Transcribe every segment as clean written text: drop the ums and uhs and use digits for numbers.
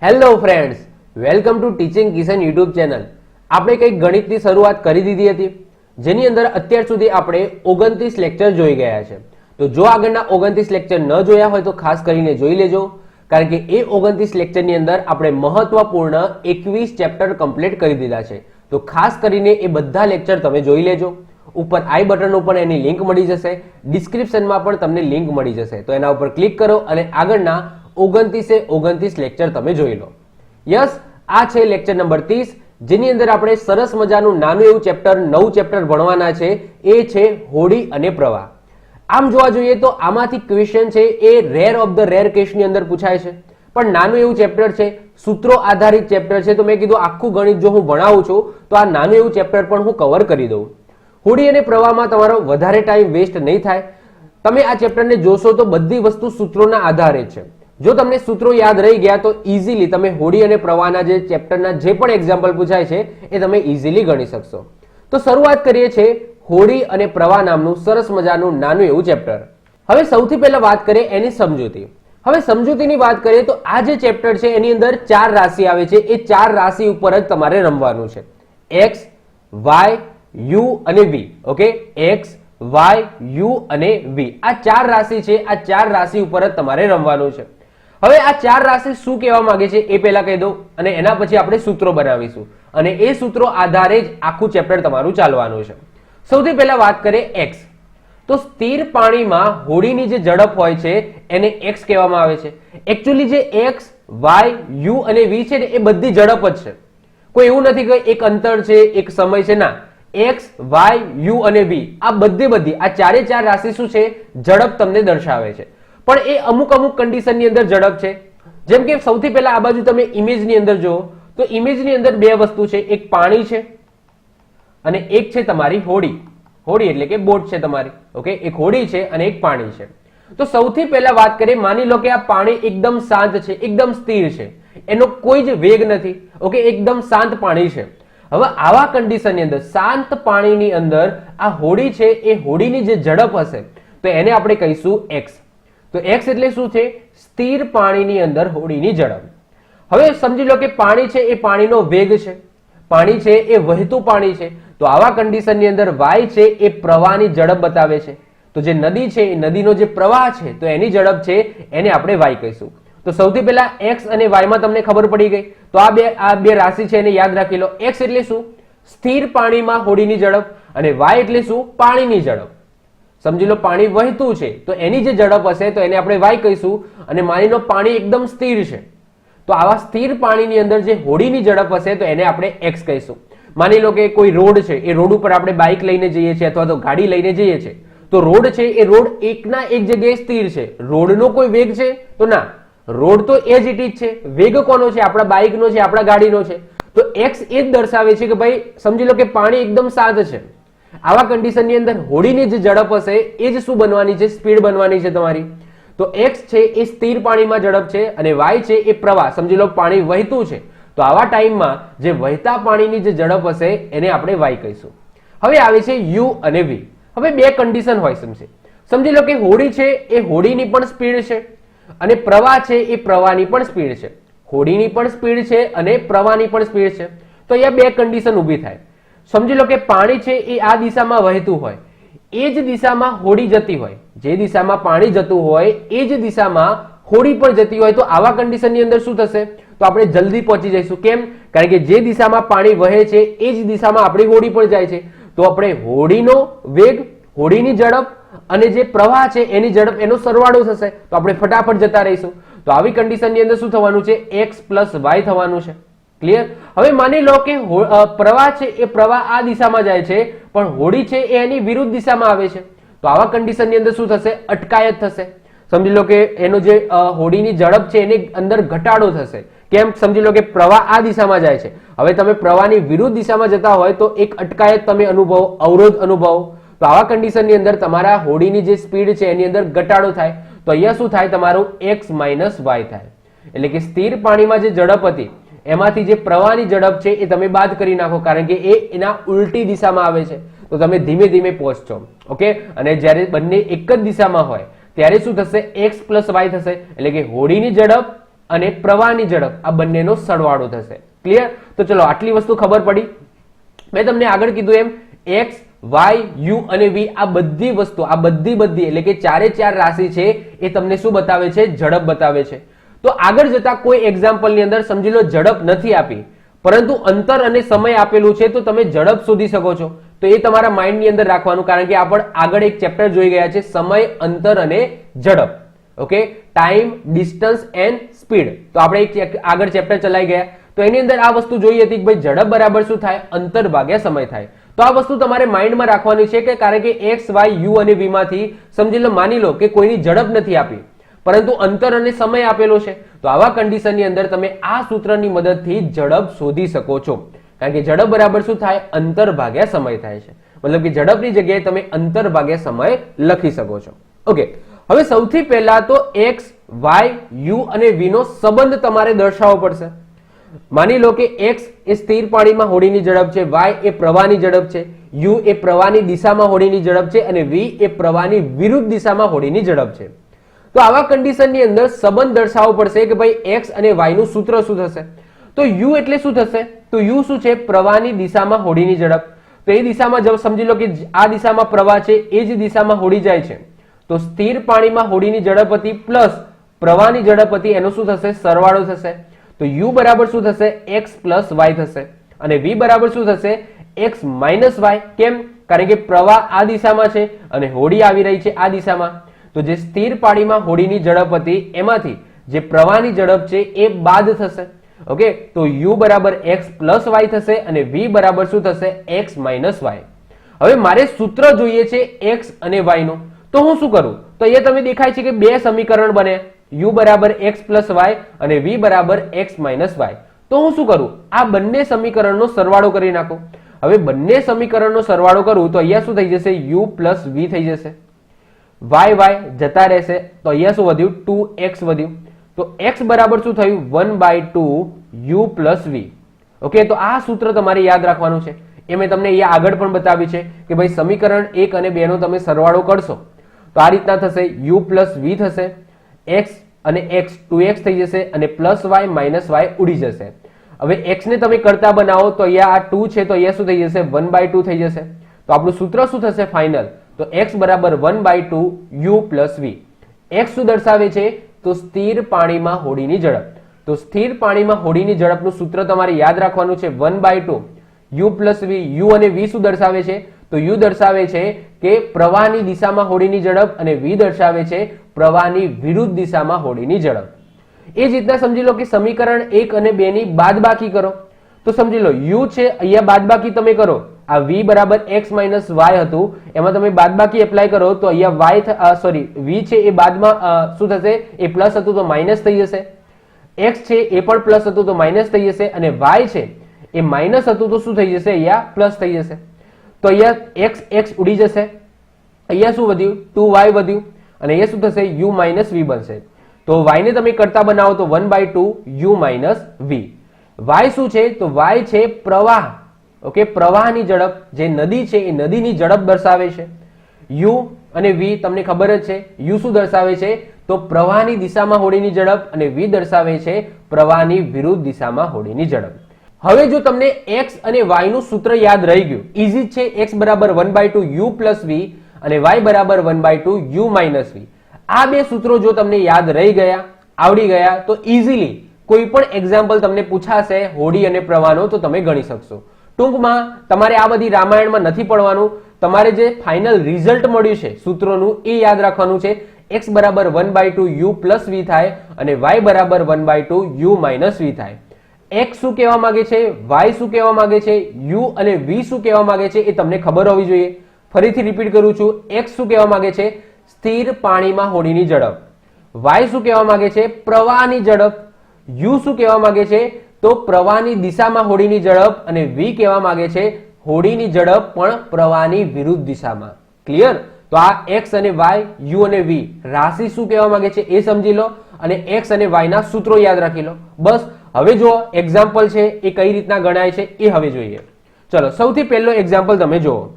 Hello friends, welcome to teaching Kishan YouTube channel. આપણે કંઈક ગણિતની શરૂઆત કરી દીધી હતી, જેની અંદર અત્યાર સુધી આપણે 29 લેક્ચર જોઈ ગયા છે. તો જો આગળના 29 લેક્ચર ન જોયા હોય તો ખાસ કરીને જોઈ લેજો, કારણ કે એ 29 લેક્ચરની અંદર આપણે મહત્વપૂર્ણ 21 ચેપ્ટર કમ્પ્લીટ કરી દીધા છે. તો ખાસ કરીને એ બધા લેક્ચર તમે જોઈ લેજો. ઉપર આઈ બટન ઉપર એની લિંક મળી જશે, ડિસ્ક્રિપ્શનમાં પણ તમને લિંક મળી જશે. તો એના ઉપર ક્લિક કરો અને આગળના 29 લેક્ચર તમે જોઈ લો. યસ, આ છે લેક્ચર નંબર 30, જેની અંદર આપણે સરસ મજાનું નાનું એવું ચેપ્ટર 9 ચેપ્ટર ભણવાના છે. એ છે હોડી અને પ્રવાહ. આમ જોવા જોઈએ તો આમાંથી ક્વેશ્ચન છે એ રેર ઓફ ધ રેર કેસની અંદર પૂછાય છે, પણ નાનું એવું ચેપ્ટર છે, સૂત્રો આધારિત ચેપ્ટર છે. તો મેં કીધું આખું ગણિત જો હું ભણાવું છું તો આ નાનું એવું ચેપ્ટર પણ હું કવર કરી દઉં. હોડી અને પ્રવાહમાં તમારો વધારે ટાઈમ વેસ્ટ નહીં થાય. તમે આ ચેપ્ટરને જોશો તો બધી વસ્તુ સૂત્રોના આધારે છે. જો તમને સૂત્રો યાદ રહી ગયા તો ઇઝીલી તમે હોડી અને પ્રવાહના જે ચેપ્ટરના જે પણ એક્ઝામ્પલ પૂછાય છે એ તમે ઇઝીલી ગણી શકશો. તો શરૂઆત કરીએ છીએ હોડી અને પ્રવાહ નામનું સરસ મજાનું નાનું એવું ચેપ્ટર. હવે સૌથી પહેલા વાત કરીએ એની સમજૂતી. હવે સમજૂતીની વાત કરીએ તો આ જે ચેપ્ટર છે એની અંદર 4 રાશિ આવે છે. એ 4 રાશિ ઉપર જ તમારે રમવાનું છે. એક્સ, વાય, યુ અને વી. ઓકે, એક્સ, વાય, યુ અને વી, આ 4 રાશિ છે. આ 4 રાશિ ઉપર જ તમારે રમવાનું છે. હવે આ 4 રાશિ શું કહેવા માંગે છે એ પહેલા કહી દઉં, અને એના પછી આપણે સૂત્રો બનાવીશું, અને એ સૂત્રો આધારે જ આખું ચેપ્ટર તમારું ચાલવાનું છે. સૌથી પહેલા વાત કરીએ એક્સ. તો સ્થિર પાણીમાં હોડીની જે ઝડપ હોય છે એને એક્સ કહેવામાં આવે છે. એકચ્યુઅલી જે એક્સ, વાય, યુ અને વી છે ને એ બધી ઝડપ જ છે. કોઈ એવું નથી કે એક અંતર છે, એક સમય છે, ના. એક્સ, વાય, યુ અને વી આ બધી આ 4 રાશિ શું છે, ઝડપ તમને દર્શાવે છે. પણ એ અમુક કન્ડિશનની અંદર ઝડપ છે. જેમ કે સૌથી પહેલા આ બાજુ તમે ઇમેજની અંદર જુઓ તો ઇમેજની અંદર બે વસ્તુ છે, એક પાણી છે અને એક છે તમારી હોડી. હોડી એટલે કે બોટ છે તમારી. ઓકે, એક હોડી છે અને એક પાણી છે. તો સૌથી પહેલા વાત કરીએ, માની લો કે આ પાણી એકદમ શાંત છે, એકદમ સ્થિર છે, એનો કોઈ જ વેગ નથી. ઓકે, એકદમ શાંત પાણી છે. હવે આવા કન્ડિશનની અંદર શાંત પાણીની અંદર આ હોડી છે, એ હોડીની જે ઝડપ હશે તો એને આપણે કહીશું એક્સ. તો એક્સ એટલે શું છે, સ્થિર પાણીની અંદર હોડીની ઝડપ. હવે સમજી લો કે પાણી છે એ પાણીનો વેગ છે, પાણી છે એ વહેતું પાણી છે. તો આવા કન્ડિશનની અંદર વાય છે એ પ્રવાહની ઝડપ બતાવે છે. તો જે નદી છે એ નદીનો જે પ્રવાહ છે તો એની ઝડપ છે એને આપણે વાય કહીશું. તો સૌથી પહેલા એક્સ અને વાયમાં તમને ખબર પડી ગઈ. તો આ બે રાશિ છે એને યાદ રાખી લો. એક્સ એટલે શું, સ્થિર પાણીમાં હોડીની ઝડપ, અને વાય એટલે શું, પાણીની ઝડપ. સમજી લો પાણી વહેતું છે તો એની જે ઝડપ હશે તો એને આપણે વાય કહીશું. અને માની લો પાણી એકદમ સ્થિર છે તો આવા સ્થિર પાણીની અંદર જે હોડીની ઝડપ હશે તો એને આપણે એક્સ કહીશું. માની લો કે કોઈ રોડ છે, એ રોડ ઉપર આપણે બાઇક લઈને જઈએ છીએ અથવા તો ગાડી લઈને જઈએ છીએ. તો રોડ છે એ રોડ એકના એક જગ્યાએ સ્થિર છે. રોડનો કોઈ વેગ છે તો ના, રોડ તો એજ ઇટ ઇઝ છે. વેગ કોનો છે, આપણા બાઇકનો છે, આપણા ગાડીનો છે. તો એક્સ એ જ દર્શાવે છે કે ભાઈ સમજી લો કે પાણી એકદમ શાંત છે. આવા કન્ડિશનની અંદર હોડીની જે ઝડપ હશે એ જ શું બનવાની છે, સ્પીડ બનવાની છે તમારી. તો એક્સ છે એ સ્થિર પાણીમાં ઝડપ છે અને વાય છે એ પ્રવાહ. સમજી લો પાણી વહેતું છે તો આવા ટાઈમમાં જે વહેતા પાણીની જે ઝડપ હશે એને આપણે વાય કહીશું. હવે આવે છે યુ અને વી. હવે બે કન્ડિશન હોય સમજી લો કે હોડી છે એ હોડીની પણ સ્પીડ છે અને પ્રવાહ છે એ પ્રવાહની પણ સ્પીડ છે. હોડીની પણ સ્પીડ છે અને પ્રવાહની પણ સ્પીડ છે. તો અહીંયા બે કન્ડિશન ઊભી થાય. સમજી લો કે પાણી છે એ આ દિશામાં વહેતું હોય, એ જ દિશામાં હોડી જતી હોય. જે દિશામાં પાણી જતું હોય એ જ દિશામાં હોડી પણ જતી હોય. તો આવા કન્ડિશનની અંદર શું થશે, તો આપણે જલ્દી પહોંચી જઈશું. કેમ? કારણ કે જે દિશામાં પાણી વહે છે એ જ દિશામાં આપણી હોડી પણ જાય છે. તો આપણે હોડીનો વેગ, હોડીની ઝડપ અને જે પ્રવાહ છે એની ઝડપ, એનો સરવાળો થશે તો આપણે ફટાફટ જતા રહીશું. તો આવી કન્ડિશનની અંદર શું થવાનું છે, એક્સ પ્લસ વાય થવાનું છે. ક્લિયર? હવે માની લો કે પ્રવાહ છે એ પ્રવાહ આ દિશામાં જાય છે પણ હોડી છે એ એની વિરુદ્ધ દિશામાં આવે છે. તો આવા કન્ડિશનની અંદર શું થશે, અટકાયત થશે. સમજી લો કે એનો જે હોડીની ઝડપ છે એની અંદર ઘટાડો થશે. કેમ? સમજી લો કે પ્રવાહ આ દિશામાં જાય છે, હવે તમે પ્રવાહની વિરુદ્ધ દિશામાં જતા હોય તો એક અટકાયત તમે અનુભવો, અવરોધ અનુભવો. તો આવા કન્ડિશનની અંદર તમારા હોડીની જે સ્પીડ છે એની અંદર ઘટાડો થાય. તો અહીંયા શું થાય, તમારું એક્સ માઇનસ વાય થાય. એટલે કે સ્થિર પાણીમાં જે ઝડપ હતી એમાંથી જે પ્રવાહની ઝડપ છે એ તમે બાદ કરી નાખો, કારણ કે એ એના ઉલટી દિશામાં આવે છે. તો તમે ધીમે ધીમે પહોંચશો. ઓકે, અને જ્યારે બંને એક જ દિશામાં હોય ત્યારે શું થશે, એક્સ પ્લસ વાય થશે. એટલે કે હોડીની ઝડપ અને પ્રવાહની ઝડપ આ બંનેનો સરવાળો થશે. ક્લિયર? તો ચલો આટલી વસ્તુ ખબર પડી. મેં તમને આગળ કીધું એમ એક્સ, વાય, યુ અને વી આ બધી વસ્તુ આ બધી એટલે કે ચારે ચાર રાશિ છે એ તમને શું બતાવે છે? ઝડપ બતાવે છે. તો આગળ જતા કોઈ એક્ઝામ્પલની અંદર સમજી લો ઝડપ નથી આપી પરંતુ અંતર અને સમય આપેલું છે તો તમે ઝડપ શોધી શકો છો. તો એ તમારા માઇન્ડની અંદર રાખવાનું, કારણ કે આપણે આગળ એક ચેપ્ટર જોઈ ગયા છે સમય, અંતર અને ઝડપ. Okay, time, distance and speed. તો આપણે એક આગળ ચેપ્ટર ચલાઈ ગયા તો એની અંદર આ વસ્તુ જોઈ હતી કે ભાઈ ઝડપ બરાબર શું થાય? અંતર ભાગ્યા સમય થાય. તો આ વસ્તુ તમારે માઇન્ડમાં રાખવાની છે કે કારણ કે એક્સ, વાય, યુ અને વી માંથી સમજી લો, માની લો કે કોઈની ઝડપ નથી આપી પરંતુ અંતર અને સમય આપેલો છે. તો આવા કન્ડિશનની અંદર તમે આ સૂત્રની મદદથી ઝડપ શોધી શકો છો, કારણ કે ઝડપ બરાબર શું થાય? અંતર ભાગ્યા સમય થાય છે. મતલબ કે ઝડપની જગ્યાએ તમે અંતર ભાગ્યા સમય લખી શકો છો. ઓકે, હવે સૌથી પહેલા તો એક્સ, વાય, યુ અને વી નો સંબંધ તમારે દર્શાવવો પડશે. માની લો કે એક્સ એ સ્થિર પાણીમાં હોડીની ઝડપ છે, વાય એ પ્રવાહની ઝડપ છે, યુ એ પ્રવાહની દિશામાં હોડીની ઝડપ છે અને વી એ પ્રવાહની વિરુદ્ધ દિશામાં હોડીની ઝડપ છે. તો આવા કન્ડિશનની અંદર સંબંધ દર્શાવવો પડશે કે ભાઈ એક્સ અને વાય નું સૂત્ર શું થશે? તો યુ એટલે શું થશે? તો યુ શું છે? પ્રવાહની દિશામાં હોડીની ઝડપ. તો એ દિશામાં જब સમજી લો કે આ દિશામાં પ્રવાહ છે એ જ દિશામાં હોડી જાય છે તો સ્થિર પાણીમાં હોડીની ઝડપ હતી પ્લસ પ્રવાહની ઝડપ હતી એનો શું થશે? સરવાળો થશે. તો યુ બરાબર શું થશે? એક્સ પ્લસ વાય થશે અને વી બરાબર શું થશે? X minus y. કેમ? કારણ કે પ્રવાહ આ દિશામાં છે અને હોડી આવી રહી છે આ દિશામાં. તો જે સ્થિર પાણીમાં હોડીની ઝડપ હતી એમાંથી જે પ્રવાહની ઝડપ છે એ બાદ થશે. ઓકે, તો યુ બરાબર એક્સ પ્લસ વાય થશે અને વી બરાબર શું થશે? X minus y. હવે મારે સૂત્ર જોઈએ છે એક્સ અને વાય નું, તો હું શું કરું? તો અહીંયા તમે દેખાય છે કે બે સમીકરણ બને, યુ બરાબર એક્સ પ્લસ વાય અને વી બરાબર એક્સ માઇનસ વાય. તો હું શું કરું? આ બંને સમીકરણનો સરવાળો કરી નાખો. હવે બંને સમીકરણનો સરવાળો કરું તો અહીંયા શું થઈ જશે? યુ પ્લસ વી થઈ જશે. વાય વાય જતા રહેશે તો અહીંયા શું વધ્યું? 2x વધ્યું. તો x બરાબર શું થયું? 1/2 u પ્લસ વી. ઓકે, તો આ સૂત્ર તમારે યાદ રાખવાનું છે. એ મેં તમને અહીંયા આગળ પણ બતાવ્યું છે કે ભાઈ સમીકરણ 1 અને 2 નો તમે સરવાળો કરશો તો આ રીતના થશે, u પ્લસ વી થશે, x અને x 2x થઈ જશે અને પ્લસ વાય માઇનસ વાય ઉડી જશે. હવે x ને તમે કરતા બનાવો તો અહીંયા આ 2 છે તો અહીંયા શું થઈ જશે? 1/2 થઈ જશે. તો આપણું સૂત્ર શું થશે ફાઇનલ? તો x બરાબર 1/2 u પ્લસ વી. x શું દર્શાવે છે? તો સ્થિર પાણીમાં હોડીની ઝડપ. તો સ્થિર પાણીમાં હોડીની ઝડપનું સૂત્ર તમારે યાદ રાખવાનું છે 1/2 u પ્લસ વી. u અને v શું દર્શાવે છે? તો u દર્શાવે છે કે પ્રવાહની દિશામાં હોડીની ઝડપ અને v દર્શાવે છે પ્રવાહની વિરુદ્ધ દિશામાં હોડીની ઝડપ. એ જ રીતના સમજી લો કે સમીકરણ 1 અને 2 ની બાદબાકી કરો તો સમજી લો u છે અહીંયા બાદબાકી તમે કરો, આ v બરાબર x માઇનસ વાય હતું એમાં તમે બાદબાકી એપ્લાય કરો તો અહીંયા v છે એ બાદમાં શું થશે? એ પ્લસ હતું તો માઇનસ થઈ જશે, x છે એ પણ પ્લસ હતું તો માઇનસ થઈ જશે અને y છે એ માઇનસ હતું તો શું થઈ જશે? અહીંયા પ્લસ થઈ જશે. તો અહીંયા x ઉડી જશે, અહીંયા શું વધ્યું? 2y વધ્યું અને અહીંયા શું થશે? u માઇનસ વી બનશે. તો y ને તમે કરતા બનાવો તો 1/2 u માઇનસ વી. y શું છે? તો y છે પ્રવાહ. ઓકે, પ્રવાહની ઝડપ, જે નદી છે એ નદીની ઝડપ દર્શાવે છે. u અને v તમને ખબર જ છે, u શું દર્શાવે છે? તો પ્રવાહની દિશામાં હોડીની ઝડપ અને v દર્શાવે છે પ્રવાહની વિરુદ્ધ દિશામાં હોડીની ઝડપ. હવે જો તમને x અને y નું સૂત્ર યાદ રહી ગયું, ઈઝી છે. x બરાબર 1/2 u પ્લસ વી અને y બરાબર 1/2 u માઇનસ વી. આ બે સૂત્રો જો તમને યાદ રહી ગયા, આવડી ગયા તો ઈઝીલી કોઈ પણ એક્ઝામ્પલ તમને પૂછાશે હોડી અને પ્રવાહનો તો તમે ગણી શકશો. ટૂંકમાં તમારે આ બધી રામાયણમાં નથી પડવાનું, તમારે જે ફાઇનલ રિઝલ્ટ મળ્યું છે સૂત્રોનું એ યાદ રાખવાનું છે. x બરાબર 1/2 u પ્લસ વી થાય અને y બરાબર 1/2 u માઇનસ વી થાય. x શું કહેવા માંગે છે, y શું કહેવા માંગે છે, u અને v શું કહેવા માંગે છે એ તમને ખબર હોવી જોઈએ. ફરીથી રિપીટ કરું છું, x શું કહેવા માંગે છે? સ્થિર પાણીમાં હોડીની ઝડપ. y શું કહેવા માંગે છે? પ્રવાહની ઝડપ. u શું કહેવા માંગે છે? તો પ્રવાહની દિશામાં હોડીની ઝડપ અને v કહેવા માંગે છે હોડીની ઝડપ પણ પ્રવાહની વિરુદ્ધ દિશામાં. ક્લિયર? તો આ x અને y, u અને v રાશિ શું કહેવા માંગે છે એ સમજી લો અને x અને y ના સૂત્રો યાદ રાખી લો. બસ હવે જો એક્ઝામ્પલ છે એ કઈ રીતના ગણાય છે એ હવે જોઈએ. ચલો સૌથી પહેલો એક્ઝામ્પલ તમે જુઓ.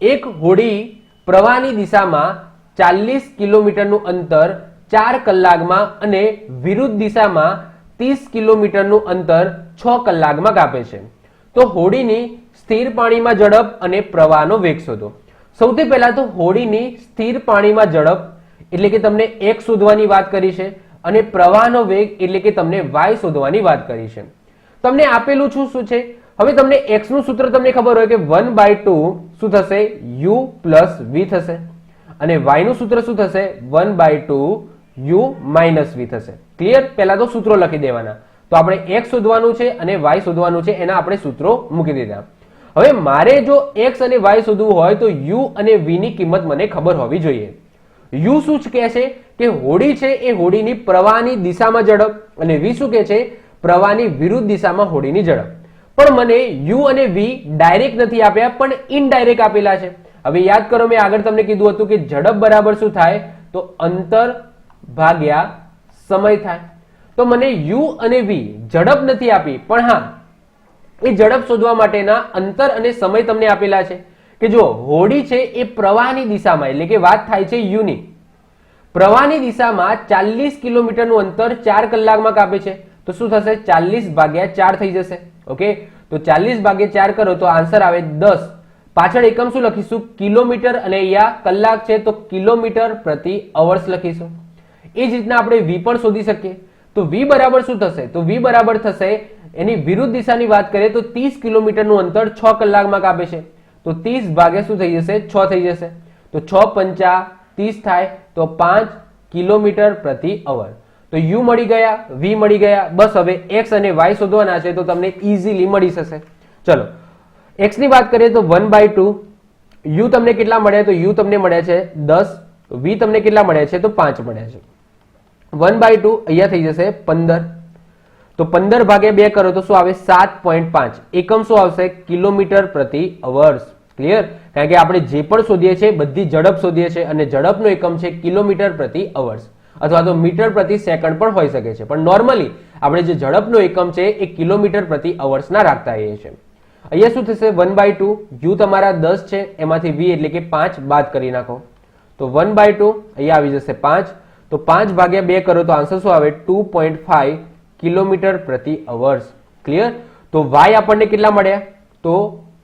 એક હોડી પ્રવાહની દિશામાં 40 કિલોમીટરનું અંતર 4 કલાકમાં અને વિરુદ્ધ દિશામાં 30 કિલોમીટરનું અંતર 6 કલાકમાં કાપે છે તો હોડીની સ્થિર પાણીમાં ઝડપ અને પ્રવાહનો વેગ શોધો. સૌથી પહેલા તો હોડીની સ્થિર પાણીમાં ઝડપ એટલે કે તમને x શોધવાની વાત કરી છે અને પ્રવાહનો વેગ એટલે કે તમને y શોધવાની વાત કરી છે. તમને આપેલું શું છે? હવે તમને x નું સૂત્ર તમને ખબર હોય કે 1/2 શું થશે? u + v થશે અને y નું સૂત્ર શું થશે? 1/2 u - v થશે. ક્લિયર? પહેલા તો સૂત્રો લખી દેવાના. તો આપણે x શોધવાનું છે અને y શોધવાનું છે, એના આપણે સૂત્રો મૂકી દીધા. હવે મારે જો x અને y શોધવું હોય તો u અને v ની કિંમત મને ખબર હોવી જોઈએ. u શું કહે છે કે હોડી છે એ હોડીની પ્રવાહની દિશામાં ઝડપ અને v શું કહે છે? પ્રવાહની વિરુદ્ધ દિશામાં હોડીની ઝડપ. પણ મને u અને v ડાયરેક્ટ નથી આપ્યા પણ ઇનડાયરેક્ટ આપેલા છે. હવે યાદ કરો, મેં આગળ તમને કીધું હતું કે ઝડપ બરાબર શું થાય? તો અંતર ભાગ્યા સમય થાય. તો મને u અને v ઝડપ નથી આપી, પણ હા એ ઝડપ શોધવા માટેના અંતર અને સમય તમને આપેલા છે કે જો હોડી છે એ પ્રવાહની દિશામાં એટલે કે વાત થાય છે u ની પ્રવાહની દિશામાં 40 કિલોમીટરનું અંતર 4 કલાકમાં કાપે છે તો શું થશે? 40 ભાગ્યા 4 થઈ જશે. ઓકે, તો 40 ભાગ્યા 4 કરો તો આન્સર આવે 10. પાછળ એકમ શું લખીશું? કિલોમીટર અને અહીંયા કલાક છે તો કિલોમીટર પ્રતિ અવર્સ લખીશું. એ જ રીતના આપણે v પણ શોધી શકીએ. તો v બરાબર શું થશે? તો v બરાબર થશે, એની વિરુદ્ધ દિશાની વાત કરીએ તો 30 કિલોમીટરનું અંતર 6 કલાકમાં કાપે છે તો 30 ભાગ્યા શું થઈ જશે? 6 થઈ જશે. તો 6 પંચા 30 થાય તો 5 કિલોમીટર પ્રતિ અવર. તો u મળી ગયા, v મળી ગયા. બસ હવે x અને y શોધવાના છે તો તમને ઇઝીલી મળી જશે. ચલો x ની વાત કરીએ તો 1/2. u તમને કેટલા મળ્યા? તો u તમને મળ્યા છે 10. v તમને કેટલા મળ્યા છે? તો 5 મળ્યા છે. 1/2 અહીંયા થઈ જશે 15. તો 15 ભાગ્યા 2 કરો તો શું આવે? 7.5. એકમ શું આવશે? કિલોમીટર પ્રતિ અવર્સ. ક્લિયર? કારણ કે આપણે જે પણ શોધીએ છીએ બધી ઝડપ શોધીએ છીએ અને ઝડપનો એકમ છે કિલોમીટર પ્રતિ અવર્સ અથવા તો મીટર પ્રતિ સેકન્ડ પણ હોઈ શકે છે, પણ નોર્મલી આપણે જે ઝડપનો એકમ છે એ કિલોમીટર પ્રતિ અવર્સના રાખતા હોઈએ છીએ. અહીંયા શું થશે? 1/2. u તમારા 10 છે, એમાંથી v એટલે કે 5 બાદ કરી નાખો તો 1/2 અહીંયા આવી જશે 5. તો 5 ભાગ્યા 2 કરો તો આન્સર શું આવે? 2.5 કિલોમીટર પ્રતિ અવર્સ. ક્લિયર? તો y આપણને કેટલા મળ્યા? તો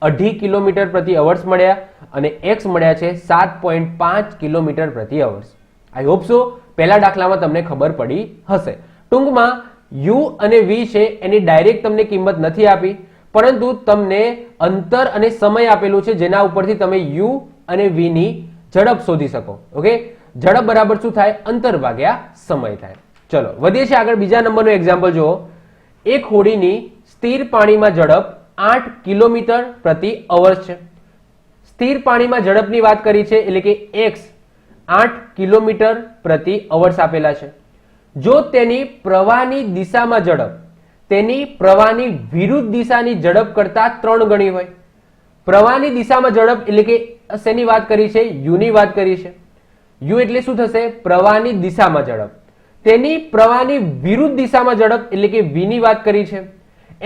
2.5 કિલોમીટર પ્રતિ અવર્સ મળ્યા અને x મળ્યા છે 7.5 કિલોમીટર પ્રતિ અવર્સ. આઈ હોપ સો પહેલા દાખલામાં તમને ખબર પડી હશે. ટૂંકમાં u અને v છે એની ડાયરેક્ટ તમને કિંમત નથી આપી, પરંતુ તમને અંતર અને સમય આપેલું છે જેના ઉપરથી તમે u અને v ની ઝડપ શોધી શકો. ઓકે, ઝડપ બરાબર શું થાય? અંતર ભાગ્યા સમય થાય. ચલો વધીએ છીએ આગળ. બીજા નંબરનું એક્ઝામ્પલ જુઓ. એક હોડીની સ્થિર પાણીમાં ઝડપ 8 કિલોમીટર પ્રતિ અવર્સ છે. સ્થિર પાણીમાં ઝડપની વાત કરી છે એટલે કે x 8 કિલોમીટર પ્રતિ અવર્સ આપેલા છે. જો તેની પ્રવાહની દિશામાં ઝડપ તેની પ્રવાહની વિરુદ્ધ દિશાની ઝડપ કરતા 3 ગણી હોય. પ્રવાહની દિશામાં ઝડપ એટલે કે શેની વાત કરી છે? u ની વાત કરી છે. u એટલે શું થશે? પ્રવાહની દિશામાં ઝડપ. તેની પ્રવાહની વિરુદ્ધ દિશામાં ઝડપ એટલે કે v ની વાત કરી છે.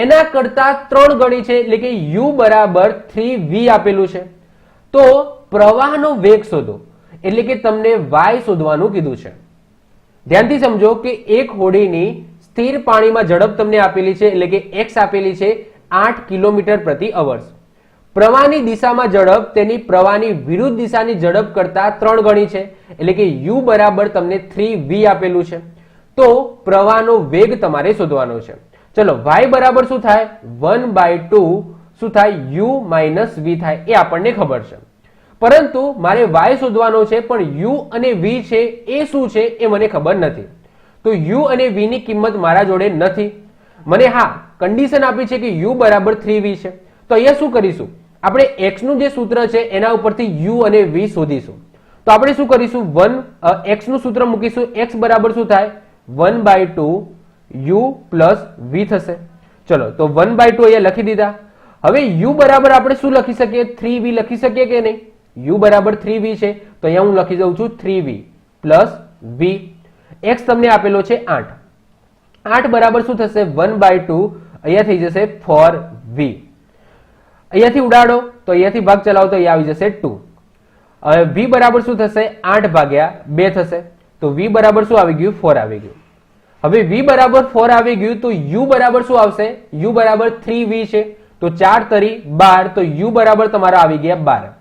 એના કરતા 3 ગણી છે એટલે કે u બરાબર 3v આપેલું છે. તો પ્રવાહનો વેગ શોધો એટલે કે તમને y શોધવાનું કીધું છે. ધ્યાનથી સમજો કે એક હોડીની સ્થિર પાણીમાં ઝડપ તમને આપેલી છે એટલે કે x આપેલી છે 8 કિલોમીટર પ્રતિ અવર્સ. પ્રવાહની દિશામાં ઝડપ તેની પ્રવાહની વિરુદ્ધ દિશાની ઝડપ કરતા 3 ગણી છે એટલે કે u બરાબર તમને 3v આપેલું છે. તો પ્રવાહનો વેગ તમારે શોધવાનો છે. ચલો y બરાબર શું થાય? 1/2 શું થાય? u - v થાય. એ આપણને ખબર છે, પરંતુ મારે y શોધવાનો છે પણ u અને v છે એ શું છે એ મને ખબર નથી. તો u અને v ની કિંમત મારા જોડે નથી. મને હા કન્ડિશન આપી છે કે u બરાબર 3v છે. તો અહીંયા શું કરીશું? આપણે x નું જે સૂત્ર છે એના ઉપરથી u અને v શોધીશું. તો આપણે શું કરીશું? x નું સૂત્ર મૂકીશું. x બરાબર શું થાય? 1/2 u પ્લસ v થશે. ચલો તો 1/2 અહીંયા લખી દીધા. હવે u બરાબર આપણે શું લખી શકીએ? 3v લખી શકીએ કે નહીં? u બરાબર 3v છે તો અહીંયા હું લખી દઉં છું 3v પ્લસ v. x તમને આપેલો છે 8. 8 બરાબર શું થશે? 1/2 અહીંયા થઈ જશે 4v. અહીંયાથી ઉડાડો તો અહીંયાથી ભાગ ચલાવો તો અહીંયા આવી જશે 2. હવે v બરાબર શું થશે? 8 ભાગ્યા 2 થશે. તો v બરાબર શું આવી ગયું? 4 આવી ગયું. હવે v બરાબર 4 આવી ગયું તો u બરાબર શું આવશે? u બરાબર 3v છે, તો 4 તરી 12, તો u બરાબર તમારા આવી ગયા 12.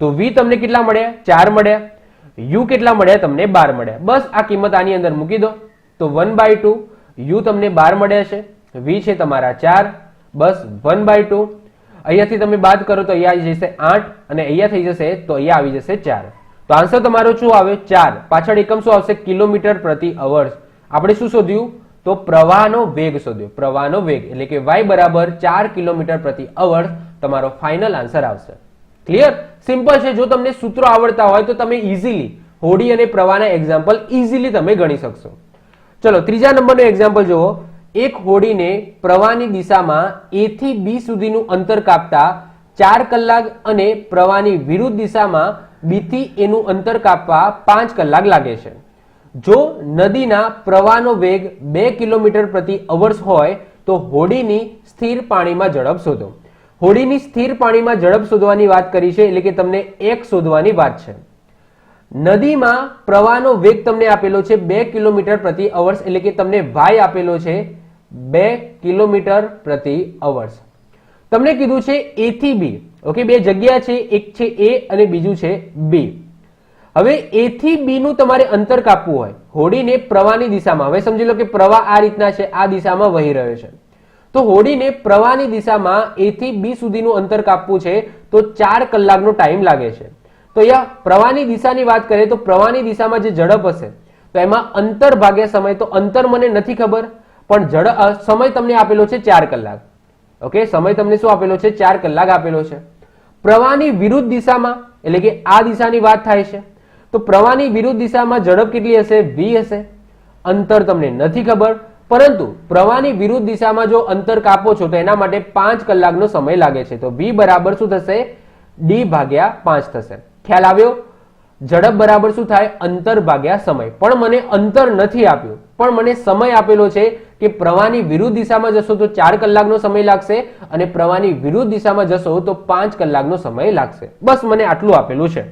તો v તમને કેટલા મળ્યા? 4 મળ્યા. u કેટલા મળ્યા? તમને 12 મળ્યા. બસ આ કિંમત આની અંદર મૂકી દો તો 1/2 u તમને 12 મળ્યા છે, v છે તમારા 4, બસ 1/2. અહીંયાથી તમે બાદ કરો તો અહીંયા આવી જશે 8 અને અહીંયા થઈ જશે તો અહીંયા આવી જશે 4. તો આન્સર તમારો શું આવે? 4. પાછળ એકમ શું આવશે? કિલોમીટર પ્રતિ અવર. આપણે શું શોધ્યું? તો પ્રવાહનો વેગ શોધ્યો. પ્રવાહનો વેગ એટલે કે y બરાબર 4 કિલોમીટર પ્રતિ અવર તમારો ફાઇનલ આન્સર આવશે. ક્લિયર? સિમ્પલ છે. જો તમને સૂત્રો આવડતા હોય તો તમે ઇઝીલી હોડી અને પ્રવાહના એક્ઝામ્પલ ઇઝીલી તમે ગણી શકશો. ચલો ત્રીજા નંબરનું એક્ઝામ્પલ જુઓ. એક હોડીને પ્રવાહની દિશામાં A થી B સુધીનું અંતર કાપતા 4 કલાક અને પ્રવાહની વિરુદ્ધ દિશામાં B થી A નું અંતર કાપવા 5 કલાક લાગે છે. જો નદીના પ્રવાહનો વેગ 2 કિલોમીટર પ્રતિ અવર હોય તો હોડીની સ્થિર પાણીમાં ઝડપ શોધો. હોડીની સ્થિર પાણીમાં ઝડપ શોધવાની વાત કરી છે એટલે કે તમને એક શોધવાની વાત છે. નદીમાં પ્રવાહનો વેગ તમને આપેલો છે 2 કિલોમીટર પ્રતિ અવર એટલે કે તમને y આપેલો છે 2 કિલોમીટર પ્રતિ અવર. તમને કીધું છે A થી B. ઓકે, બે જગ્યા છે, એક છે A અને બીજું છે B. હવે A થી B નું તમારે અંતર કાપવું હોય હોડીને પ્રવાહની દિશામાં. હવે સમજી લો કે પ્રવાહ આ રીતના છે, આ દિશામાં વહી રહ્યો છે. તો હોડીને પ્રવાહની દિશામાં A થી B સુધીનું અંતર કાપવું છે તો 4 કલાકનો ટાઈમ લાગે છે. તો અહીંયા પ્રવાહની દિશાની વાત કરીએ તો પ્રવાહની દિશામાં જે ઝડપ હશે તો એમાં અંતર ભાગ્યા સમય. તો અંતર મને નથી ખબર પણ સમય તમને આપેલો છે 4 કલાક. ઓકે, સમય તમને શું આપેલો છે? 4 કલાક આપેલો છે. પ્રવાહની વિરુદ્ધ દિશામાં એટલે કે આ દિશાની વાત થાય છે તો પ્રવાહની વિરુદ્ધ દિશામાં ઝડપ કેટલી હશે? v હશે. અંતર તમને નથી ખબર પરંતુ પ્રવાહની વિરુદ્ધ દિશામાં જો અંતર કાપો છો તો એના માટે 5 કલાકનો સમય લાગે છે. તો v બરાબર શું થશે? d ભાગ્યા 5 થશે. ખ્યાલ આવ્યો? ઝડપ બરાબર શું થાય? અંતર ભાગ્યા સમય. પણ મને અંતર નથી આપ્યું પણ મને સમય આપેલો છે કે પ્રવાહની વિરુદ્ધ દિશામાં જશો તો 4 કલાકનો સમય લાગશે અને પ્રવાહની વિરુદ્ધ દિશામાં જશો તો 5 કલાકનો સમય લાગશે. બસ મને આટલું આપેલું છે.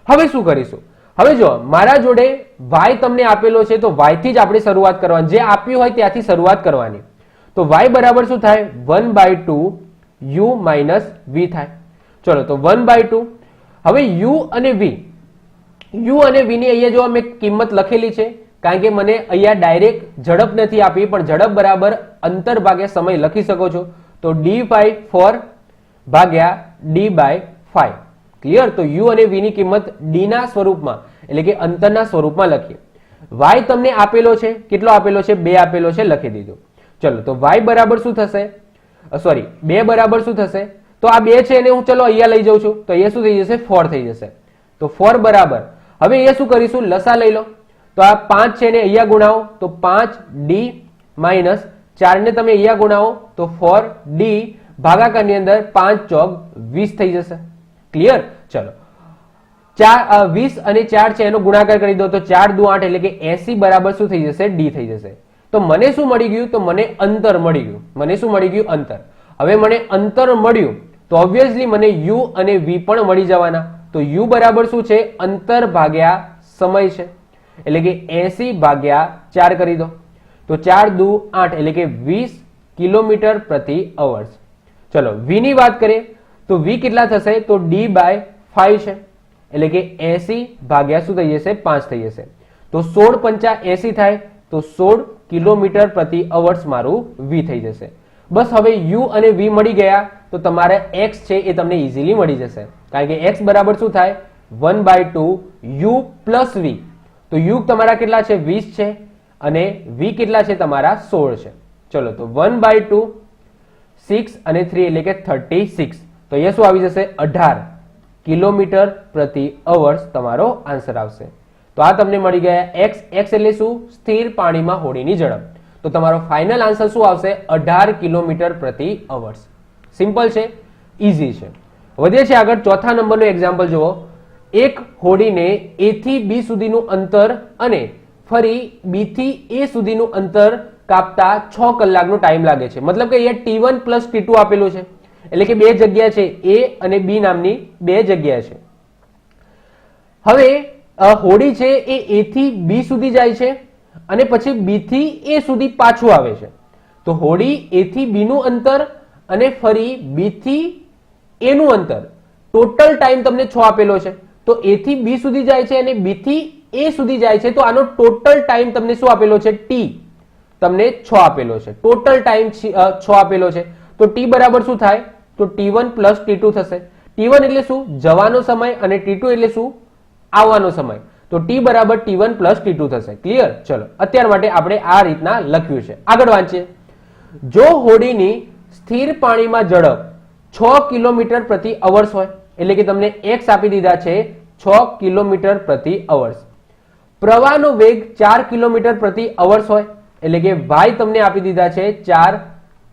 હવે શું કરીશું? હવે જો મારા જોડે y તમને આપેલો છે તો y થી જ આપણે શરૂઆત કરવાની. જે આપ્યું હોય ત્યાંથી શરૂઆત કરવાની. તો y બરાબર શું થાય? 1/2 u માઇનસ v થાય. ચલો તો 1/2. હવે u અને v ની અહીંયા જો મેં કિંમત લખેલી છે કારણ કે મને અહીંયા ડાયરેક્ટ ઝડપ નથી આપી પણ ઝડપ બરાબર અંતર ભાગ્યા સમય લખી શકો છો. તો d/4 ભાગ્યા d/5. ક્લિયર? તો u અને v ની કિંમત d ના સ્વરૂપમાં એટલે કે અંતરના સ્વરૂપમાં લખીએ. y તમને આપેલો છે, કેટલો આપેલો છે? 2 આપેલો છે, લખી દીધો. ચલો તો y બરાબર શું થશે? સોરી 2 બરાબર શું થશે? તો આ 2 છે એને હું ચલો અહીંયા લઈ જાઉં છું તો અહીંયા શું થઈ જશે? 4 થઈ જશે. તો 4 બરાબર. હવે અહીંયા શું કરીશું? લસા લઈ લો. તો આ 5 છે ને અહીંયા ગુણાવો તો 5d માઇનસ 4 ને તમે અહીંયા ગુણાવો તો 4d ભાગાકારની અંદર 5 ચોક 20 થઈ જશે. ક્લિયર? ચલો 20 અને 4 છે એનો ગુણાકાર કરી દો તો 4 દુ 8 એટલે કે 80 બરાબર શું થઈ જશે? d થઈ જશે. તો મને શું મળી ગયું? તો મને અંતર મળી ગયું. મને શું મળી ગયું? અંતર. હવે મને અંતર મળ્યું તો ઓબ્વિયસલી મને u અને v પણ મળી જવાના. તો u બરાબર શું છે? અંતર ભાગ્યા સમય છે એટલે કે 80 ભાગ્યા 4 કરી દો તો 4 દુ 8 એટલે કે 20 કિલોમીટર પ્રતિ અવર. ચલો v ની વાત કરીએ તો v કેટલા થશે? તો d/5 છે એટલે કે 80 ભાગ્યા શું થઈ જશે? 5 થઈ જશે. તો 16 પંચા 80 થાય તો 16 કિલોમીટર પ્રતિ અવર મારું v થઈ જશે. બસ હવે u અને v મળી ગયા તો તમારે x છે એ તમને ઇઝીલી મળી જશે કારણ કે x બરાબર શું થાય? 1/2 u પ્લસ v. તો u તમારા કેટલા છે? 20 છે અને v કેટલા છે? તમારા 16 છે. ચલો તો 1/2 6 અને 3 એટલે કે 36. તો અહીંયા શું આવી જશે? 18 કિલોમીટર પ્રતિ અવર તમારો આન્સર આવશે. તો આ તમને મળી ગયા x. x એટલે શું? સ્થિર પાણીમાં હોડીની ઝડપ. તો તમારો ફાઇનલ આન્સર શું આવશે? 18 કિલોમીટર પ્રતિ અવર. સિમ્પલ છે, ઇઝી છે. વધીએ છે આગળ. ચોથા નંબરનું એક્ઝામ્પલ જુઓ. એક હોડીને A થી B સુધીનું અંતર અને ફરી B થી A સુધીનું અંતર કાપતા 6 કલાકનો ટાઈમ લાગે છે. મતલબ કે અહીંયા T1 પ્લસ T2 આપેલું છે એટલે કે બે જગ્યા છે A અને B નામની બે જગ્યા છે. હવે હોડી છે એ એ થી બી સુધી જાય છે અને પછી બી થી એ સુધી પાછું આવે છે. તો હોડી એ થી બી નું અંતર અને ફરી બી થી એ નું અંતર, ટોટલ ટાઈમ તમને 6 આપેલો છે. તો એ થી બી સુધી જાય છે અને બી થી એ સુધી જાય છે, તો આનો ટોટલ ટાઈમ તમને શું આપેલો છે? ટી તમને 6 આપેલો છે. ટોટલ ટાઈમ 6 આપેલો છે. તો ટી બરાબર શું થાય? તો T1 પ્લસ T2 થશે. T1 એટલે શું? જવાનો સમય, અને T2 એટલે શું? આવવાનો સમય. તો ટી બરાબર T1 પ્લસ T2 થશે. ક્લિયર? ચલો, અત્યાર માટે આપણે આ રીતના લખ્યું છે. આગળ વાંચીએ. જો હોડીની સ્થિર પાણીમાં ઝડપ 6 કિલોમીટર પ્રતિ અવર્સ હોય, એટલે કે તમને x આપી દીધા છે 6 કિલોમીટર પ્રતિ અવર્સ, પ્રવાહનો વેગ 4 કિલોમીટર પ્રતિ અવર્સ હોય, એટલે કે y તમને આપી દીધા છે 4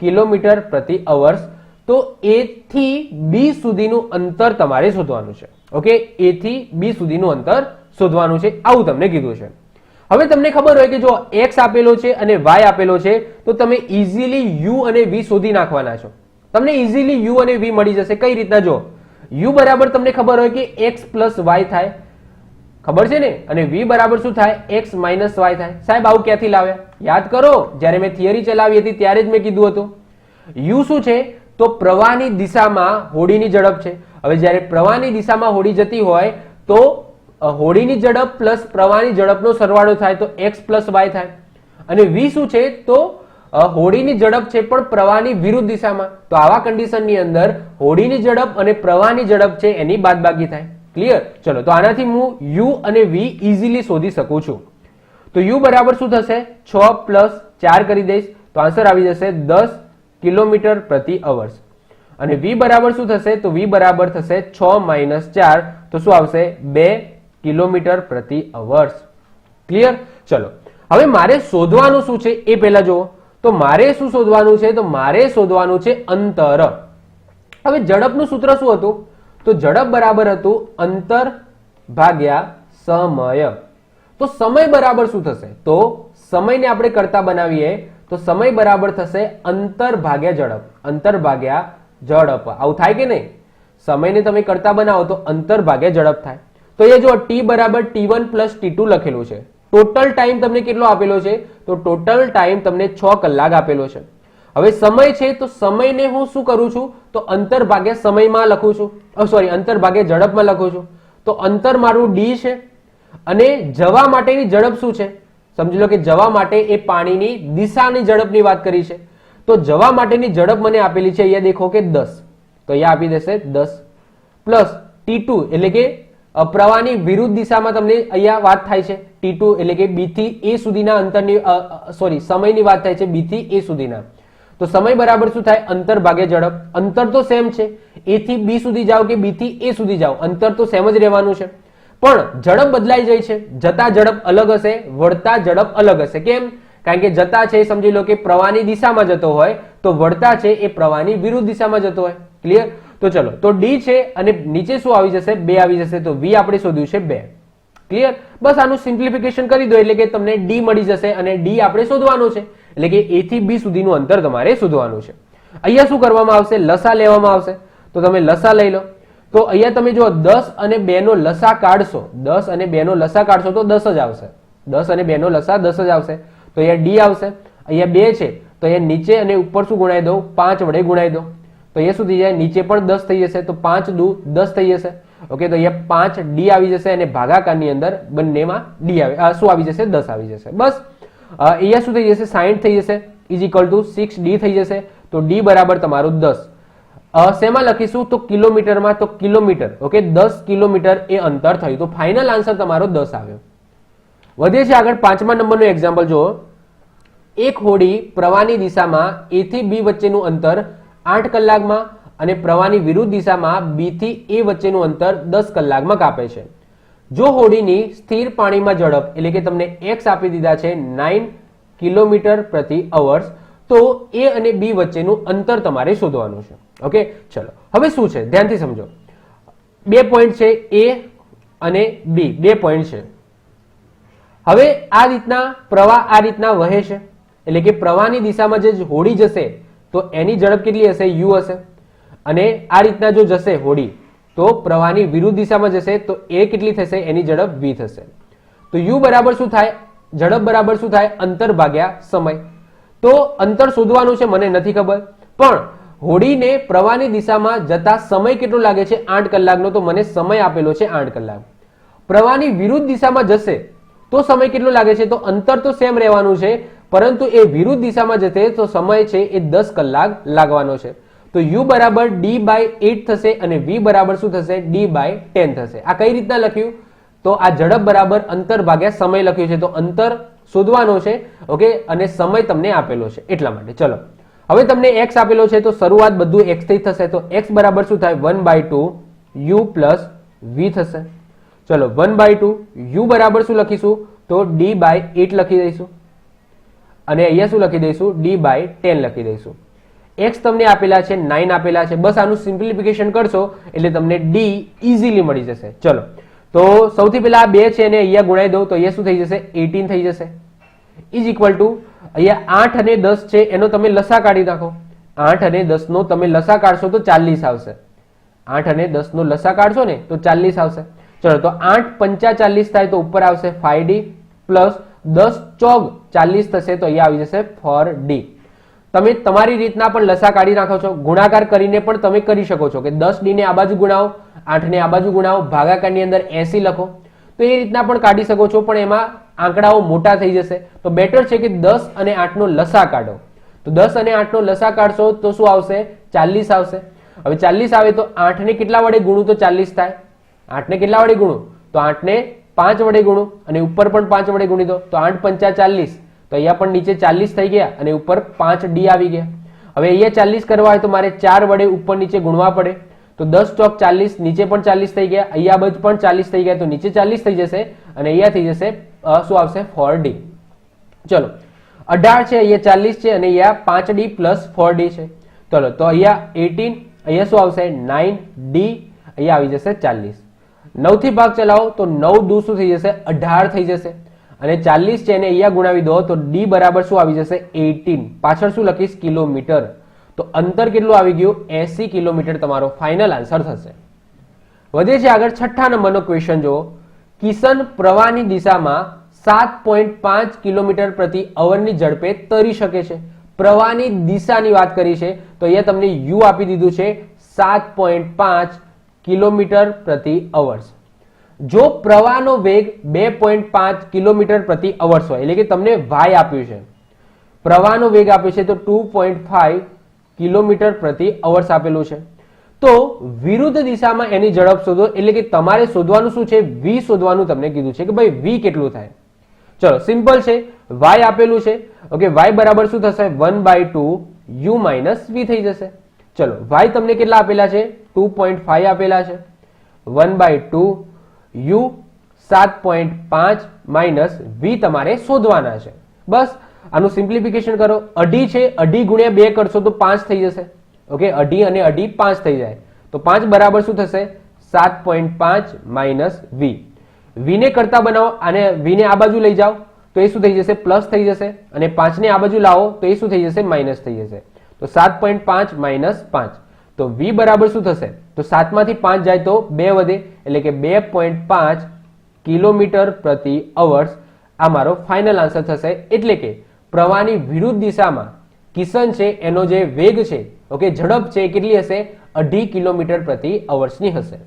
કિલોમીટર પ્રતિ અવર્સ, તો એ થી બી સુધીનું અંતર તમારે શોધવાનું છે. ઓકે, એ થી બી સુધીનું અંતર શોધવાનું છે, આવું તમને કીધું છે. હવે તમને ખબર હોય કે જો x આપેલો છે અને y આપેલો છે, તો તમે ઇઝીલી u અને v શોધી નાખવાના છો. તમને ઇઝીલી u અને v મળી જશે. કઈ રીતના? જો u બરાબર તમને ખબર હોય કે x પ્લસ y થાય, ખબર છે ને, અને v બરાબર શું થાય? x માઇનસ y થાય. સાહેબ આવું ક્યાંથી લાવ્યા? યાદ કરો, જ્યારે મેં થિયરી ચલાવી હતી ત્યારે જ મેં કીધું હતું. u શું છે? તો પ્રવાહની દિશામાં હોડીની ઝડપ છે. હવે જ્યારે પ્રવાહની દિશામાં હોડી જતી હોય તો હોડીની ઝડપ પ્લસ પ્રવાહની ઝડપનો સરવાળો થાય, તો x પ્લસ y થાય. અને v શું છે? તો હોડીની ઝડપ છે પણ પ્રવાહની વિરુદ્ધ દિશામાં, તો આવા કન્ડિશનની અંદર હોડીની ઝડપ અને પ્રવાહની ઝડપ છે એની બાદબાકી થાય. ક્લિયર? ચલો, તો આનાથી હું u અને v ઇઝીલી શોધી શકું છું. તો u બરાબર શું થશે? 6 પ્લસ 4 કરી દઈશ, તો આન્સર આવી જશે 10 કિલોમીટર પ્રતિ અવર્સ. અને v બરાબર શું થશે? તો v બરાબર થશે 6 માઇનસ 4, તો શું આવશે? 2 કિલોમીટર પ્રતિ અવર્સ. ક્લિયર? ચલો, હવે મારે શોધવાનું શું છે એ પહેલા જુઓ. તો મારે શું શોધવાનું છે? તો મારે શોધવાનું છે અંતર. હવે ઝડપનું સૂત્ર શું હતું? તો ઝડપ બરાબર હતું અંતર ભાગ્યા સમય. તો સમય બરાબર શું થશે? તો સમયને આપણે કરતા બનાવીએ તો સમય બરાબર થશે અંતર ભાગ્યા ઝડપ. અંતર ભાગ્યા ઝડપ. આવું થાય કે નહીં? સમયને તમે કરતા બનાવો તો અંતર ભાગ્યા ઝડપ થાય. તો એ જો t બરાબર T1 પ્લસ T2 લખેલું છે. ટોટલ ટાઈમ તમને કેટલો આપેલો છે? તો ટોટલ ટાઈમ તમને 6 કલાક આપેલો છે. હવે સમય છે, તો સમયને હું શું કરું છું? તો અંતર ભાગ્યા સમયમાં લખું છું, સોરી, અંતર ભાગ્યા ઝડપમાં લખું છું. તો અંતર મારું d છે, અને જવા માટેની ઝડપ શું છે? સમજી લો કે જવા માટે એ પાણીની દિશાની ઝડપની વાત કરી છે. તો જવા માટેની ઝડપ મને આપેલી છે, અહીંયા દેખો કે 10, તો અહીંયા આપી દેશે 10 પ્લસ T2 એટલે કે પ્રવાહની વિરુદ્ધ દિશામાં તમને અહીંયા વાત થાય છે. T2 એટલે કે બી થી એ સુધીના અંતરની સોરી સમયની વાત થાય છે, બી થી એ સુધીના. તો સમય બરાબર શું થાય? અંતર ભાગ્યા ઝડપ. અંતર તો સેમ છે, એ થી બી સુધી જાઓ કે બી થી એ સુધી જાઓ, અંતર તો સેમ જ રહેવાનું છે. પણ ઝડપ બદલાઈ જાય છે. જતા ઝડપ અલગ હશે, વળતા ઝડપ અલગ હશે. કેમ? કારણ કે જતા છે સમજી લો કે પ્રવાહની દિશામાં જતો હોય, તો વળતા છે એ પ્રવાહની વિરુદ્ધ દિશામાં જતો હોય. ક્લિયર? તો ચલો, તો ડી છે અને નીચે શું આવી જશે? 2 આવી જશે. તો વી આપણે શોધ્યું છે 2. ક્લિયર? બસ આનું સિમ્પ્લિફિકેશન કરી દો એટલે કે તમને ડી મળી જશે, અને ડી આપણે શોધવાનું છે, એટલે કે એ થી બી સુધીનું અંતર તમારે શોધવાનું છે. અહીંયા શું કરવામાં આવશે? લસા લેવામાં આવશે. તો તમે લસા લઈ લો. તો અહીંયા તમે જો 10 અને 2 નો લસા કાઢશો, 10 અને 2 નો લસા કાઢશો તો 10 જ આવશે. 10 અને 2 નો લસા 10 જ આવશે. તો અહીંયા ડી આવશે. અહીંયા 2 છે, તો અહીંયા નીચે અને ઉપર શું ગુણાઈ દો? 5 વડે ગુણાઈ દો. તો અહીંયા શું થઈ જાય? નીચે પણ 10 થઈ જશે, તો 5 દુ 10 થઈ જશે. ઓકે, તો અહીંયા 5 ડી આવી જશે, અને ભાગાકારની અંદર બંનેમાં ડી આવે, શું આવી જશે? 10 આવી જશે. બસ અહીંયા શું થઈ જશે? 60 થઈ જશે, ઇઝ ઇક્વલ ટુ 6d થઈ જશે. તો ડી બરાબર તમારું 10. શેમાં લખીશું? તો કિલોમીટરમાં. તો કિલોમીટર. ઓકે, 10 કિલોમીટર એ અંતર થયું. તો ફાઇનલ આન્સર તમારો 10 આવ્યો. વધીએ છીએ આગળ. 5મા નંબરનું એક્ઝામ્પલ જુઓ. એક હોડી પ્રવાહની દિશામાં એ થી બી વચ્ચેનું અંતર 8 કલાકમાં અને પ્રવાહની વિરુદ્ધ દિશામાં બી થી એ વચ્ચેનું અંતર 10 કલાકમાં કાપે છે. જો હોડીની સ્થિર પાણીમાં ઝડપ એટલે કે તમને x આપી દીધા છે 9 કિલોમીટર પ્રતિ અવર્સ, તો એ અને બી વચ્ચેનું અંતર તમારે શોધવાનું છે. ઓકે, ચલો હવે શું છે ધ્યાનથી સમજો. 2 પોઈન્ટ છે, એ અને બી 2 પોઈન્ટ છે. હવે આ રીતના પ્રવાહ આ રીતના વહે છે, એટલે કે પ્રવાહની દિશામાં જે હોડી જશે તો એની ઝડપ કેટલી હશે? u હશે. અને આ રીતના જો જશે હોડી તો પ્રવાહની વિરુદ્ધ દિશામાં જશે તો એ કેટલી થશે, એની ઝડપ v થશે. તો u બરાબર શું થાય, ઝડપ બરાબર શું થાય, અંતર ભાગ્યા સમય. તો અંતર શોધવાનું છે, મને નથી ખબર, પણ હોડીને પ્રવાહની દિશામાં જતા સમય કેટલો લાગે છે, 8 કલાકનો. તો મને સમય આપેલો છે 8 કલાક. પ્રવાહની વિરુદ્ધ દિશામાં જશે તો સમય કેટલો લાગે છે, તો અંતર તો સેમ રહેવાનું છે, પરંતુ એ વિરુદ્ધ દિશામાં જશે તો સમય છે એ 10 કલાક લાગવાનો છે. તો u બરાબર d/8 થશે અને v બરાબર શું થશે, d/10 થશે. આ કઈ રીતના લખ્યું, તો આ ઝડપ બરાબર અંતર ભાગ્યા સમય લખ્યું છે. તો અંતર શોધવાનો છે, ઓકે, અને સમય તમને આપેલો છે એટલા માટે. ચલો હવે તમને x આપેલો છે તો શરૂઆત બધું x થી થશે. તો x બરાબર શું થાય, 1/2 u પ્લસ v થશે. ચલો 1/2 u બરાબર શું લખીશું, તો d/8 લખી દઈશું અને અહીંયા શું લખી દઈશું, d/10 લખી દઈશું. x તમને આપેલા છે 9 આપેલા છે. બસ આનું સિમ્પ્લિફિકેશન કરશો એટલે તમને d ઇઝીલી મળી જશે. ચલો તો સૌથી પહેલા આ 2 છે એને અહીંયા ગુણાઈ દઉં તો અહીંયા શું થઈ જશે, 18 થઈ જશે. ઇઝ ઇક્વલ ટુ અહીંયા 8 અને 10 છે એનો તમે લસા કાઢી નાખો. 8 અને 10 નો તમે લસા કાઢશો તો 40 આવશે. 8 અને 10 નો લસા કાઢશો ને તો 40 આવશે. ચલો તો 8 પંચા 40 થાય તો ઉપર આવશે 5d પ્લસ 10 ચોગ 40 થશે તો અહીંયા આવી જશે 4d. તમે તમારી રીતના પણ લસા કાઢી નાખો છો, ગુણાકાર કરીને પણ તમે કરી શકો છો કે 10d ને આ બાજુ ગુણાવો, 8 ને આ બાજુ ગુણાવો, ભાગાકારની અંદર 80 લખો, તો એ રીતના પણ કાઢી શકો છો, પણ એમાં આંકડાઓ મોટા થઈ જશે. તો બેટર છે કે 10 અને 8 નો લસા કાઢો. તો 10 અને 8 નો લસા કાઢશો તો શું આવશે, 40 આવશે. હવે 40 આવે તો 8 ને કેટલા વડે ગુણું તો 40 થાય. 8 ને કેટલા વડે ગુણું, તો 8 ને 5 વડે ગુણું અને ઉપર પણ 5 વડે ગુણી દો તો 8 પંચા 40. તો અહીંયા પણ નીચે 40 થઈ ગયા અને ઉપર 5d આવી ગયા. હવે અહીંયા 40 કરવા હોય તો મારે 4 વડે ઉપર નીચે ગુણવા પડે. તો 10 ચોક 40, નીચે પણ 40 થઈ ગયા, અહીંયા બાજુ પણ 40 થઈ ગયા, તો નીચે 40 થઈ જશે અને અહીંયા થઈ જશે શું આવશે, 4d. ચલો 18 છે, અહીંયા 40 છે અને અહીંયા 5d પ્લસ 4d છે. ચલો તો અહીંયા 18, અહીંયા શું આવશે 9d, અહીંયા આવી જશે 40. 9 થી ભાગ ચલાવો તો 9 દુ શું થઈ જશે, 18 થઈ જશે અને 40 છે એને અહીંયા ગુણાવી દો તો d બરાબર શું આવી જશે, 18. પાછળ શું લખીશ, કિલોમીટર. તો અંતર કેટલું આવી ગયું, 80 કિલોમીટર તમારો ફાઇનલ આન્સર થશે. વધે છે આગળ 6થા નંબરનો ક્વેશ્ચન જુઓ. કિશન પ્રવાહની દિશામાં 7.5 કિલોમીટર પ્રતિ અવરની ઝડપે તરી શકે છે. પ્રવાહની દિશાની વાત કરી છે તો અહીંયા તમને u આપી દીધું છે 7.5 કિલોમીટર પ્રતિ અવર્સ. જો પ્રવાહનો વેગ 2.5 કિલોમીટર પ્રતિ અવર્સ હોય એટલે કે તમને y આપ્યું છે, પ્રવાહનો વેગ આપ્યો છે તો 2.5 કિલોમીટર પ્રતિ અવર્સ આપેલું છે, તો વિરુદ્ધ દિશામાં એની ઝડપ શોધો. એટલે કે તમારે શોધવાનું શું છે, v શોધવાનું તમને કીધું છે કે ભાઈ v કેટલું થાય. ચલો સિમ્પલ છે, y આપેલું છે, ઓકે, y બરાબર શું થશે, 1/2 u માઇનસ v થઈ જશે. ચલો y તમને કેટલા આપેલા છે, 2.5 આપેલા છે, 1/2 u 7.5 માઇનસ v તમારે શોધવાના છે. બસ આનું સિમ્પ્લિફિકેશન કરો. અઢી છે, અઢી ગુણ્યા 2 કરશો તો 5 થઈ જશે. ઓકે, અઢી અને અઢી 5 થઈ જાય તો 5 બરાબર શું થશે, 7.5 માઇનસ v. v ને કરતા બનાવો અને v ને આ બાજુ લઈ જાઓ તો એ શું થઈ જશે, પ્લસ થઈ જશે અને 5 ને આ બાજુ લાવો તો એ શું થઈ જશે, માઇનસ થઈ જશે. તો 7.5 માઇનસ 5 તો v બરાબર શું થશે, તો 7 માંથી 5 જાય તો 2 વધે એટલે કે 2.5 કિલોમીટર પ્રતિ અવર્સ આ મારો ફાઇનલ આન્સર થશે. એટલે કે પ્રવાહની વિરુદ્ધ દિશામાં કિશન છે એનો જે વેગ છે, ઓકે, ઝડપ છે કેટલી હશે, 2.5 કિલોમીટર પ્રતિ અવર્સની હશે.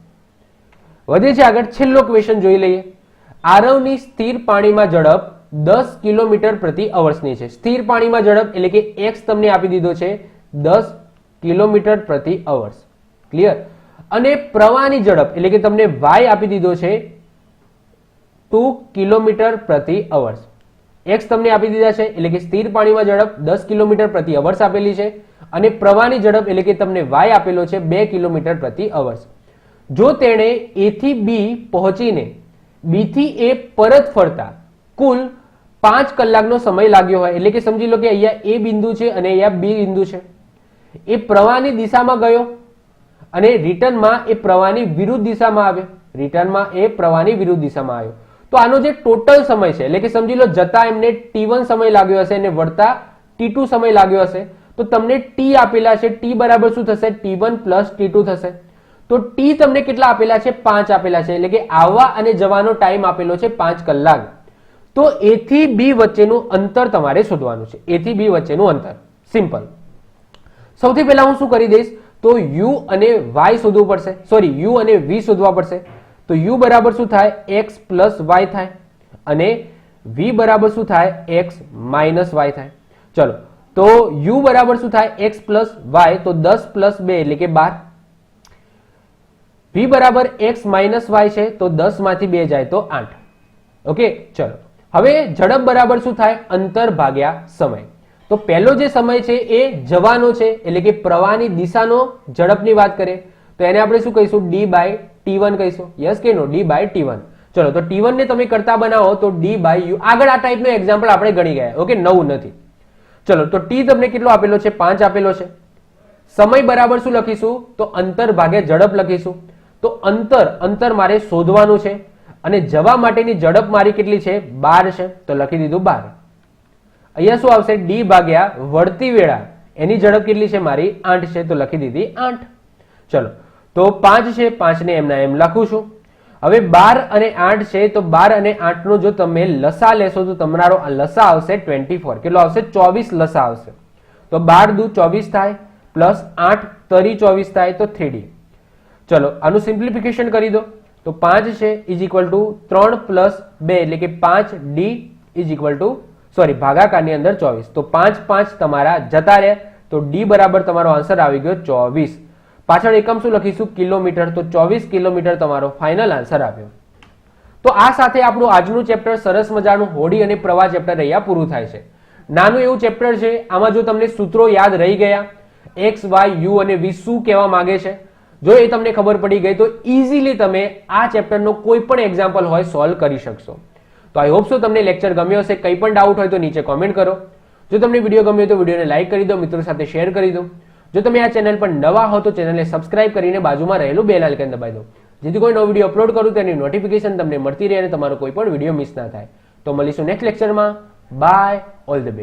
વધે છે આગળ, છેલ્લો ક્વેશ્ચન જોઈ લઈએ. આરવની સ્થિર પાણીમાં ઝડપ 10 કિલોમીટર પ્રતિ અવર્સની છે. સ્થિર પાણીમાં ઝડપ એટલે કે x તમને આપી દીધો છે 10 કિલોમીટર પ્રતિ અવર્સ. ક્લિયર? અને પ્રવાહની ઝડપ એટલે કે તમને y આપી દીધો છે 2 કિલોમીટર પ્રતિ અવર્સ. x તમને આપી દીધા છે એટલે કે સ્થિર પાણીમાં ઝડપ 10 કિલોમીટર પ્રતિ અવર્સ આપેલી છે અને પ્રવાહની ઝડપ એટલે કે તમને y આપેલો છે 2 કિલોમીટર પ્રતિ અવર્સ. જો તેણે a થી b પહોંચીને b થી a પરત ફરતા કુલ 5 કલાકનો સમય લાગ્યો હોય, એટલે કે સમજી લો કે અહીંયા a બિંદુ છે અને અહીંયા b બિંદુ છે, એ પ્રવાહની દિશામાં ગયો અને રિટર્નમાં એ પ્રવાહની વિરુદ્ધ દિશામાં આવ્યો, રિટર્નમાં એ પ્રવાહની વિરુદ્ધ દિશામાં આવ્યો, તો આનો જે ટોટલ સમય છે એટલે કે સમજી લો જતા એમને t1 સમય લાગ્યો હશે અને વળતા t2 સમય લાગ્યો હશે, તો તમને t આપેલા છે, t બરાબર શું થશે, t1 પ્લસ t2 થશે. તો ટી તમને કેટલા આપેલા છે? 5 આપેલા છે, એટલે કે આવવા અને જવાનો ટાઈમ આપેલો છે 5 કલાક. તો એ થી બી વચ્ચેનું અંતર તમારે શોધવાનું છે. એ થી બી વચ્ચેનું અંતર સિમ્પલ. સૌથી પહેલા હું શું કરી દઈશ, તો યુ અને વાય શોધવું પડશે, સોરી યુ અને વી શોધવા પડશે. તો યુ બરાબર શું થાય? એક્સ પ્લસ વાય થાય, અને વી બરાબર શું થાય? એક્સ માઇનસ વાય થાય. ચલો, તો યુ બરાબર શું થાય? એક્સ પ્લસ વાય, તો 10 પ્લસ 2 એટલે કે 12. વી બરાબર એક્સ માઇનસ વાય છે, તો 10 માંથી 2 જાય તો 8. ઓકે, ચલો હવે ઝડપ બરાબર શું થાય? અંતર ભાગ્યા સમય. તો પહેલો જે સમય છે એ જવાનો છે, એટલે કે પ્રવાહની દિશાનો ઝડપની વાત કરે તો એને આપણે શું કહીશું? ડી બાય ટી1 કહીશું. યસ કે નો? D by T one. ચલો, તો ટી1 ને તમે કરતા બનાવો તો ડી બાય યુ. આગળ આ ટાઈપનો એક્ઝામ્પલ આપણે ગણી ગયા. ઓકે, નવું નથી. ચલો, તો ટી તમને કેટલો આપેલો છે? 5 આપેલો છે. સમય બરાબર શું લખીશું? તો અંતર ભાગ્યા ઝડપ લખીશું. તો અંતર મારે શોધવાનું છે, અને જવા માટેની ઝડપ મારી કેટલી છે? 12 છે, તો લખી દીધું 12. અહીંયા શું આવશે? ડી ભાગ્યા વળતી વેળા, એની ઝડપ કેટલી છે મારી? 8 છે, તો લખી દીધી 8. ચલો, તો 5 છે, 5 ને એમના એમ લખું છું. હવે 12 અને 8 છે, તો 12 અને 8 નો જો તમે લસા લેશો તો તમારો લસા આવશે 24. કેટલો આવશે? 24 લસા આવશે. તો 12 દુ 24 થાય, પ્લસ 8 તરી 24 થાય, તો 3D. ચલો, આનું સિમ્પ્લિફિકેશન કરી દો. તો 5 છે ઇઝ ઇક્વલ ટુ 3 પ્લસ 2 એટલે કે 5D is equal to, sorry ભાગાકારની અંદર 24. તો 5 5 તમારા જતા રહ્યા, તો ડી બરાબર તમારો આન્સર આવી ગયો 24. પાછળ એકમ શું લખીશું? કિલોમીટર. તો 24 કિલોમીટર તમારો ફાઇનલ આન્સર આવ્યો. તો આ સાથે આપણું આજનું ચેપ્ટર સરસ મજાનું હોડી અને પ્રવાહ ચેપ્ટર અહીંયા પૂરું થાય છે. નાનું એવું ચેપ્ટર છે. આમાં જો તમને સૂત્રો યાદ રહી ગયા, એક્સ વાય યુ અને વી શું કહેવા માંગે છે, જો એ તમને ખબર પડી ગઈ તો ઇઝીલી તમે આ ચેપ્ટરનો કોઈ પણ એક્ઝામ્પલ હોય સોલ્વ કરી શકશો. તો આઈ હોપ સો તમને લેક્ચર ગમ્યો હશે. કંઈ પણ ડાઉટ હોય તો નીચે કોમેન્ટ કરો. જો તમને વિડીયો ગમ્યો તો વિડીયોને લાઈક કરી દો, મિત્રો સાથે શેર કરી દો. જો તમે આ ચેનલ પર નવા હો તો ચેનલને સબસ્ક્રાઇબ કરીને બાજુમાં રહેલું બેલ આઇકન દબાવી દો, જેથી કોઈ નવો વિડીયો અપલોડ કરું તેની નોટિફિકેશન તમને મળતી રહે અને તમારો કોઈ પણ વિડીયો મિસ ના થાય. તો મળીશું નેક્સ્ટ લેક્ચરમાં. Bye, all the best.